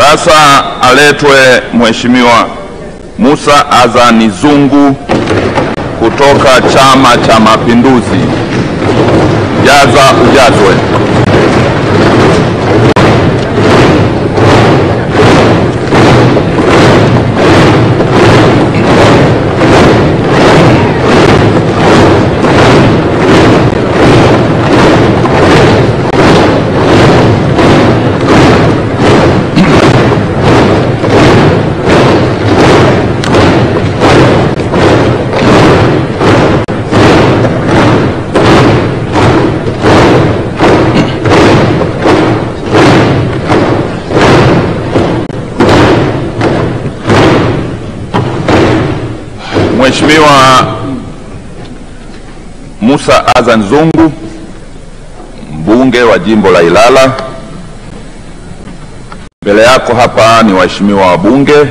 Sasa aletwe Mheshimiwa Musa Azani Zungu kutoka Chama cha Mapinduzi. Jaza ujazwe. Mheshimiwa Musa Azani Zungu, mbunge wa jimbo la Ilala. Mbele yako hapa ni waheshimiwa wabunge.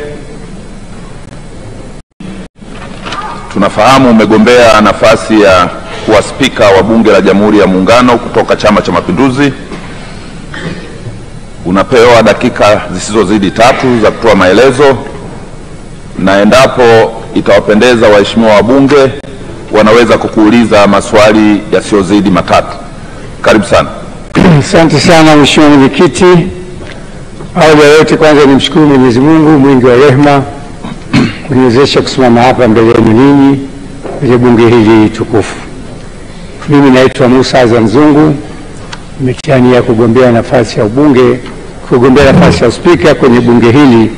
Tunafahamu umegombea nafasi ya kuwa spika wa bunge la Jamhuri ya Muungano kutoka Chama cha Mapinduzi. Unapewa dakika zisizozidi 3 za kutoa maelezo, na endapo itawapendeza waheshimiwa wabunge wanaweza kukuuliza maswali yasiyozidi 3. Karibu sana. Asante sana Mheshimiwa Mwenyekiti. Awali ya yote kwanza nimshukuru Mwenyezi Mungu mwingi wa rehema kuniwezesha kusimama hapa mbele yenu ninyi kwenye bunge hili tukufu. Mimi naitwa Musa Azani Zungu, nimetiania kugombea nafasi ya ubunge, kugombea nafasi ya spika kwenye bunge hili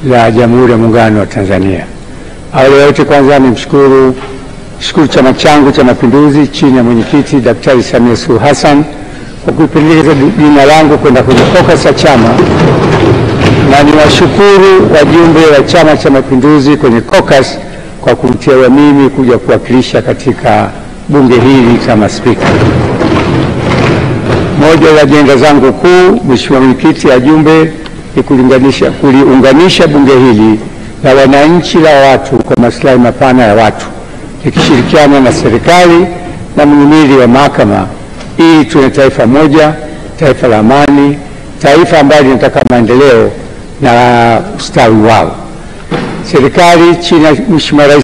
la Jamhuri ya Muungano wa Tanzania. Awali ya yote kwanza nimshukuru chama changu cha Mapinduzi chini ya mwenyekiti Daktari Samia Suluhu Hassan kwa kupendekeza jina langu kwenda kwenye caucus ya chama, na niwashukuru wajumbe wa Chama cha Mapinduzi kwenye caucus kwa kumteua mimi kuja kuwakilisha katika bunge hili kama spika. Moja ya ajenda zangu kuu, Mheshimiwa Mwenyekiti, wajumbe, ni kuliunganisha bunge hili la wananchi la watu kwa maslahi mapana ya watu, ikishirikiana na serikali na mhimili wa mahakama, ili tuwe taifa moja, taifa la amani, taifa ambalo linataka maendeleo na ustawi wao. Serikali chini ya Mheshimiwa Rais